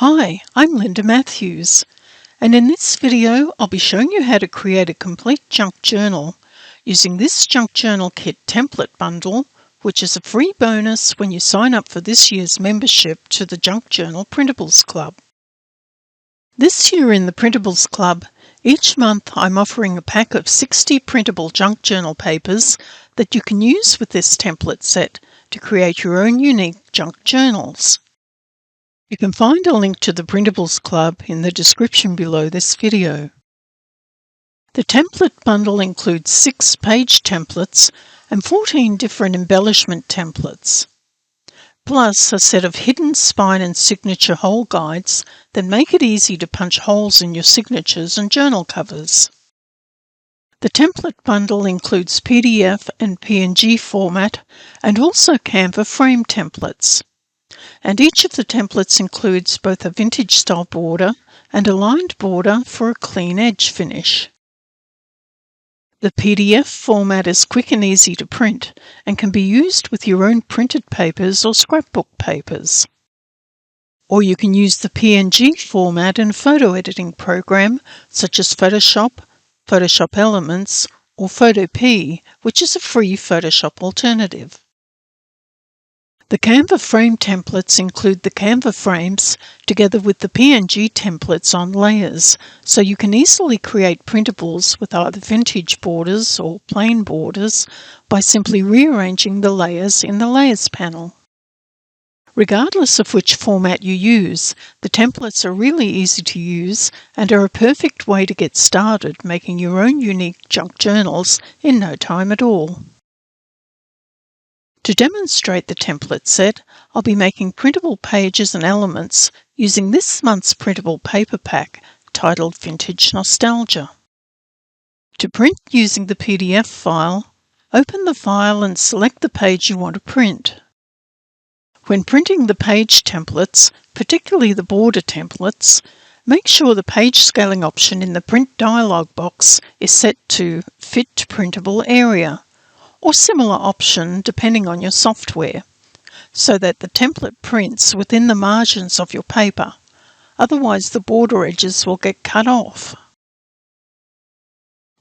Hi, I'm Linda Matthews, and in this video I'll be showing you how to create a complete junk journal using this junk journal kit template bundle, which is a free bonus when you sign up for this year's membership to the Junk Journal Printables Club. This year in the Printables Club, each month I'm offering a pack of 60 printable junk journal papers that you can use with this template set to create your own unique junk journals. You can find a link to the Printables Club in the description below this video. The template bundle includes 6 page templates and 14 different embellishment templates, plus a set of hidden spine and signature hole guides that make it easy to punch holes in your signatures and journal covers. The template bundle includes PDF and PNG format and also Canva frame templates. And each of the templates includes both a vintage style border and a lined border for a clean edge finish. The PDF format is quick and easy to print and can be used with your own printed papers or scrapbook papers. Or you can use the PNG format in a photo editing program such as Photoshop, Photoshop Elements, or Photop, which is a free Photoshop alternative. The Canva frame templates include the Canva frames together with the PNG templates on layers, so you can easily create printables with either vintage borders or plain borders by simply rearranging the layers in the Layers panel. Regardless of which format you use, the templates are really easy to use and are a perfect way to get started making your own unique junk journals in no time at all. To demonstrate the template set, I'll be making printable pages and elements using this month's printable paper pack titled Vintage Nostalgia. To print using the PDF file, open the file and select the page you want to print. When printing the page templates, particularly the border templates, make sure the page scaling option in the print dialog box is set to Fit to Printable Area, or similar option depending on your software, so that the template prints within the margins of your paper, otherwise the border edges will get cut off.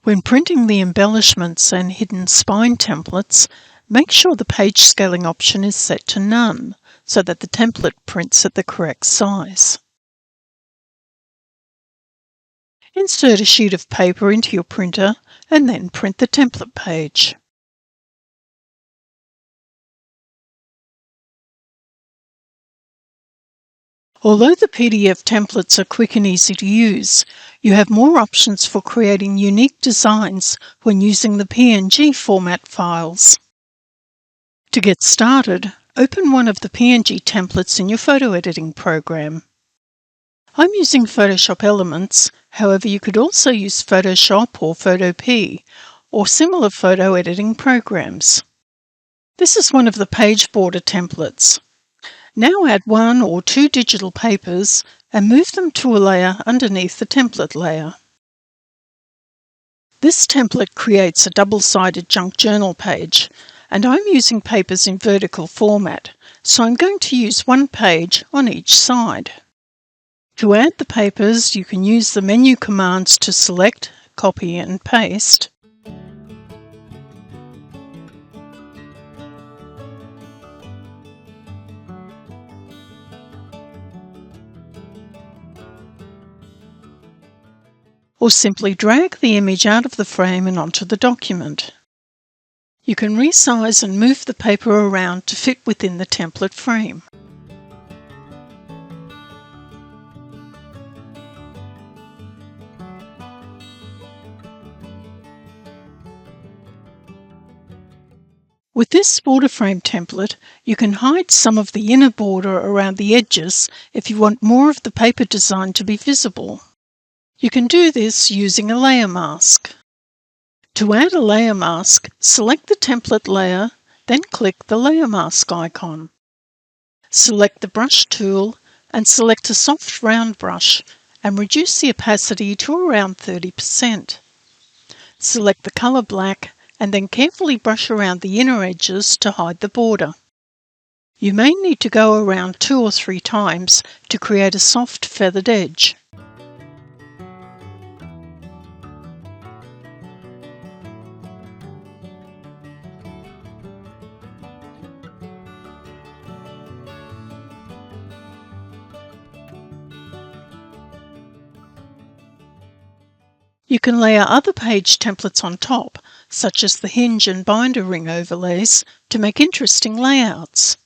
When printing the embellishments and hidden spine templates, make sure the page scaling option is set to None, so that the template prints at the correct size. Insert a sheet of paper into your printer and then print the template page. Although the PDF templates are quick and easy to use, you have more options for creating unique designs when using the PNG format files. To get started, open one of the PNG templates in your photo editing program. I'm using Photoshop Elements, however you could also use Photoshop or Photop, or similar photo editing programs. This is one of the page border templates. Now add 1 or 2 digital papers and move them to a layer underneath the template layer. This template creates a double-sided junk journal page, and I'm using papers in vertical format, so I'm going to use 1 page on each side. To add the papers, you can use the menu commands to select, copy and paste. Or simply drag the image out of the frame and onto the document. You can resize and move the paper around to fit within the template frame. With this border frame template, you can hide some of the inner border around the edges if you want more of the paper design to be visible. You can do this using a layer mask. To add a layer mask, select the template layer, then click the layer mask icon. Select the brush tool and select a soft round brush and reduce the opacity to around 30%. Select the color black and then carefully brush around the inner edges to hide the border. You may need to go around 2 or 3 times to create a soft feathered edge. You can layer other page templates on top, such as the hinge and binder ring overlays, to make interesting layouts.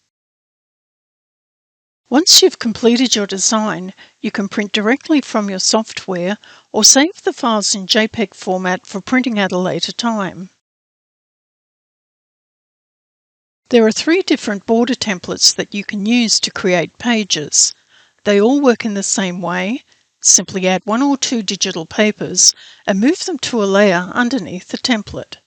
Once you've completed your design, you can print directly from your software or save the files in JPEG format for printing at a later time. There are 3 different border templates that you can use to create pages. They all work in the same way. Simply add 1 or 2 digital papers and move them to a layer underneath the template.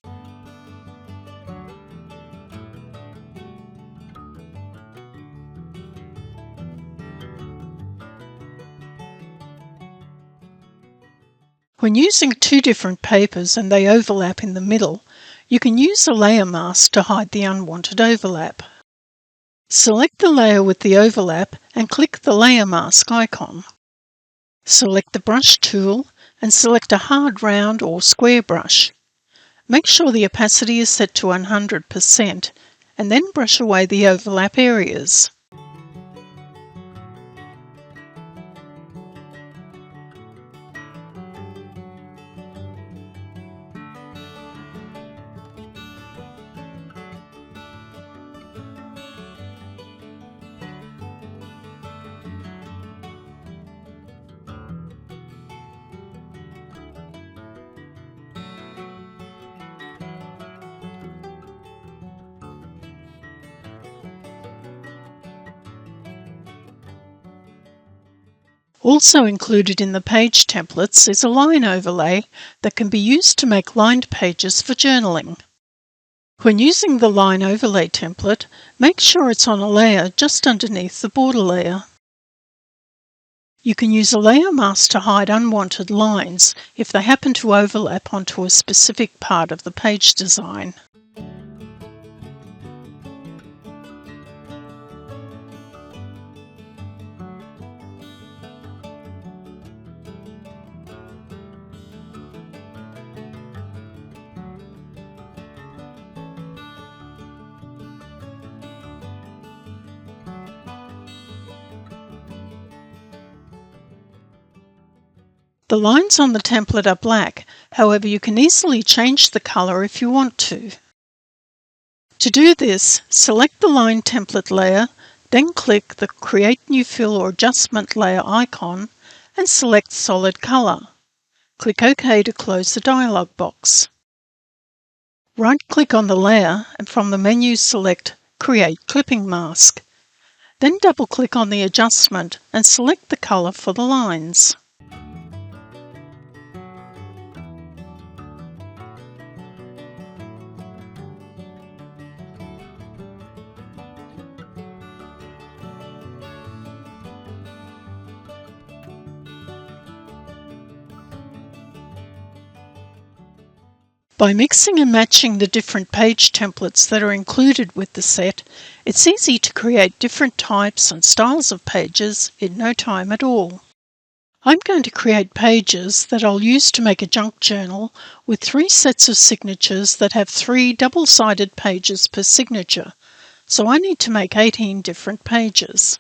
When using 2 different papers and they overlap in the middle, you can use a layer mask to hide the unwanted overlap. Select the layer with the overlap and click the layer mask icon. Select the brush tool and select a hard round or square brush. Make sure the opacity is set to 100% and then brush away the overlap areas. Also included in the page templates is a line overlay that can be used to make lined pages for journaling. When using the line overlay template, make sure it's on a layer just underneath the border layer. You can use a layer mask to hide unwanted lines if they happen to overlap onto a specific part of the page design. The lines on the template are black, however you can easily change the colour if you want to. To do this, select the line template layer, then click the Create New Fill or Adjustment layer icon and select Solid Colour. Click OK to close the dialog box. Right-click on the layer and from the menu select Create Clipping Mask. Then double-click on the adjustment and select the colour for the lines. By mixing and matching the different page templates that are included with the set, it's easy to create different types and styles of pages in no time at all. I'm going to create pages that I'll use to make a junk journal with 3 sets of signatures that have 3 double-sided pages per signature, so I need to make 18 different pages.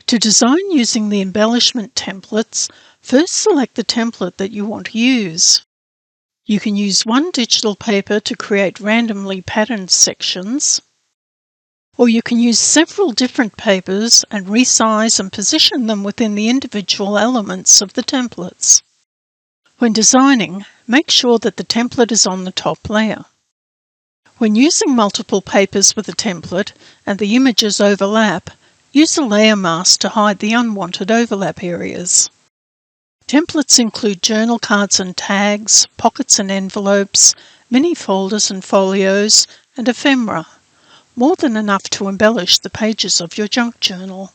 To design using the embellishment templates, first select the template that you want to use. You can use one digital paper to create randomly patterned sections, or you can use several different papers and resize and position them within the individual elements of the templates. When designing, make sure that the template is on the top layer. When using multiple papers with a template and the images overlap, use a layer mask to hide the unwanted overlap areas. Templates include journal cards and tags, pockets and envelopes, mini folders and folios, and ephemera, more than enough to embellish the pages of your junk journal.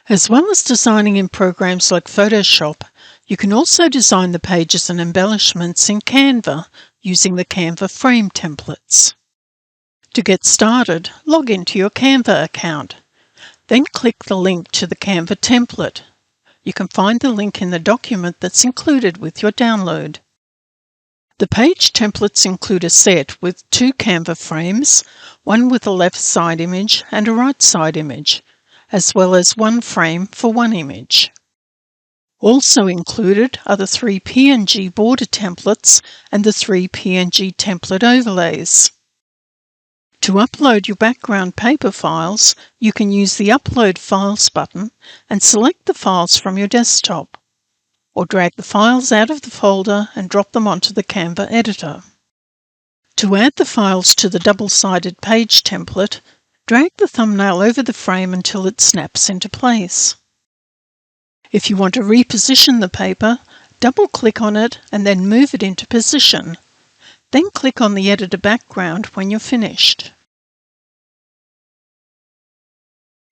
As well as designing in programs like Photoshop, you can also design the pages and embellishments in Canva using the Canva frame templates. To get started, log into your Canva account. Then click the link to the Canva template. You can find the link in the document that's included with your download. The page templates include a set with 2 Canva frames, one with a left side image and a right side image, as well as 1 frame for 1 image. Also included are the 3 PNG border templates and the 3 PNG template overlays. To upload your background paper files, you can use the Upload Files button and select the files from your desktop, or drag the files out of the folder and drop them onto the Canva editor. To add the files to the double-sided page template, drag the thumbnail over the frame until it snaps into place. If you want to reposition the paper, double-click on it and then move it into position. Then click on the editor background when you're finished.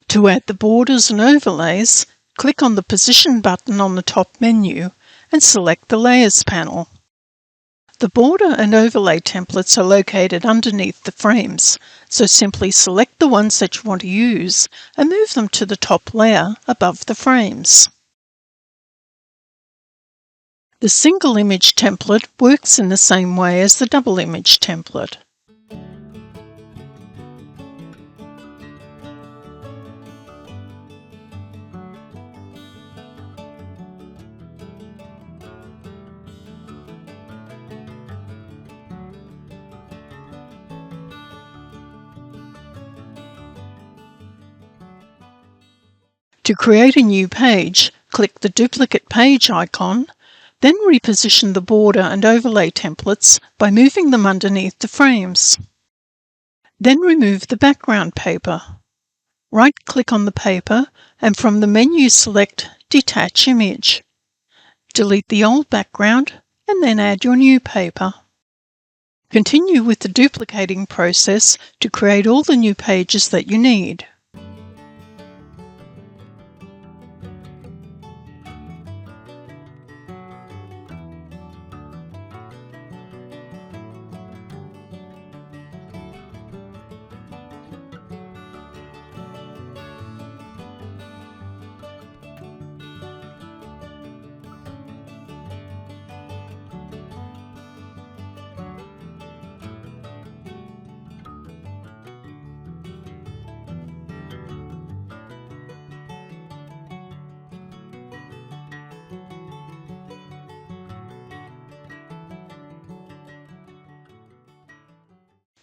To add the borders and overlays, click on the Position button on the top menu and select the Layers panel. The border and overlay templates are located underneath the frames, so simply select the ones that you want to use and move them to the top layer above the frames. The single image template works in the same way as the double image template. To create a new page, click the duplicate page icon, then reposition the border and overlay templates by moving them underneath the frames. Then remove the background paper. Right-click on the paper and from the menu select Detach Image. Delete the old background and then add your new paper. Continue with the duplicating process to create all the new pages that you need.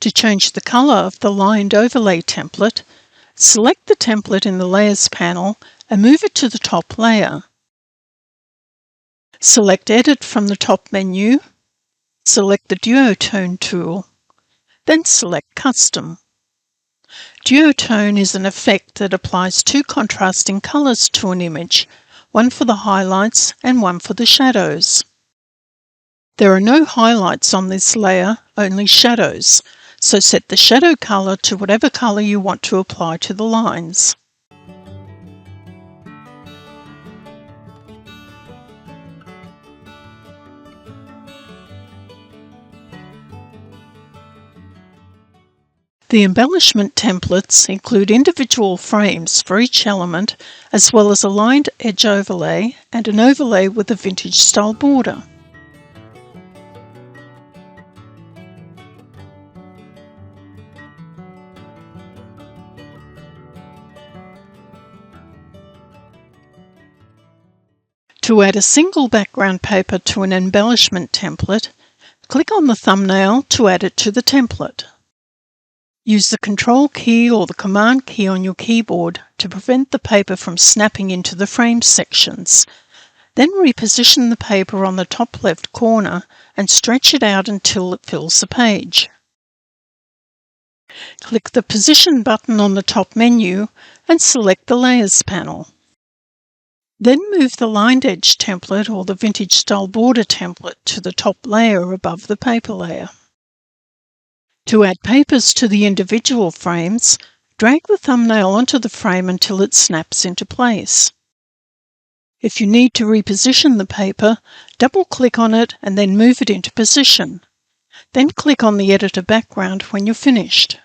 To change the color of the lined overlay template, select the template in the Layers panel and move it to the top layer. Select Edit from the top menu, select the Duotone tool, then select Custom. Duotone is an effect that applies 2 contrasting colors to an image, one for the highlights and one for the shadows. There are no highlights on this layer, only shadows, so set the shadow color to whatever color you want to apply to the lines. The embellishment templates include individual frames for each element, as well as a lined edge overlay and an overlay with a vintage style border. To add a single background paper to an embellishment template, click on the thumbnail to add it to the template. Use the Control key or the Command key on your keyboard to prevent the paper from snapping into the frame sections. Then reposition the paper on the top left corner and stretch it out until it fills the page. Click the Position button on the top menu and select the Layers panel. Then move the lined edge template or the vintage style border template to the top layer above the paper layer. To add papers to the individual frames, Drag the thumbnail onto the frame until it snaps into place. If you need to reposition the paper, double-click on it and then move it into position. Then click on the editor background when you're finished.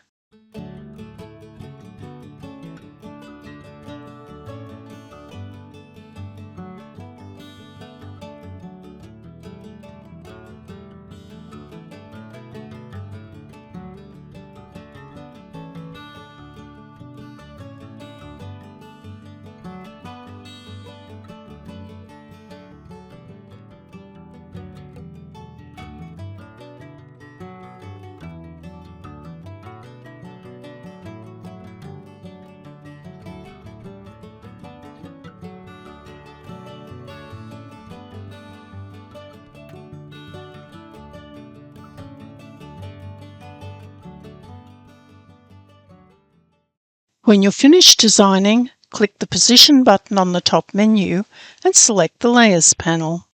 When you're finished designing, click the Position button on the top menu and select the Layers panel.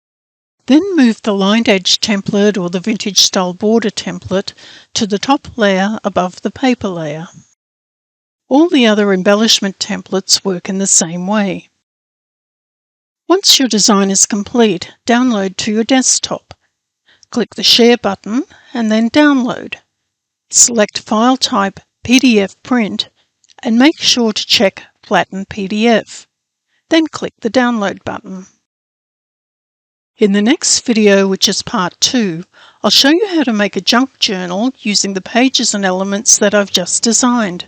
Then move the Lined Edge template or the Vintage Style Border template to the top layer above the paper layer. All the other embellishment templates work in the same way. Once your design is complete, download to your desktop. Click the Share button and then Download. Select File Type PDF Print and make sure to check Flatten PDF. Then click the Download button. In the next video, which is part 2, I'll show you how to make a junk journal using the pages and elements that I've just designed.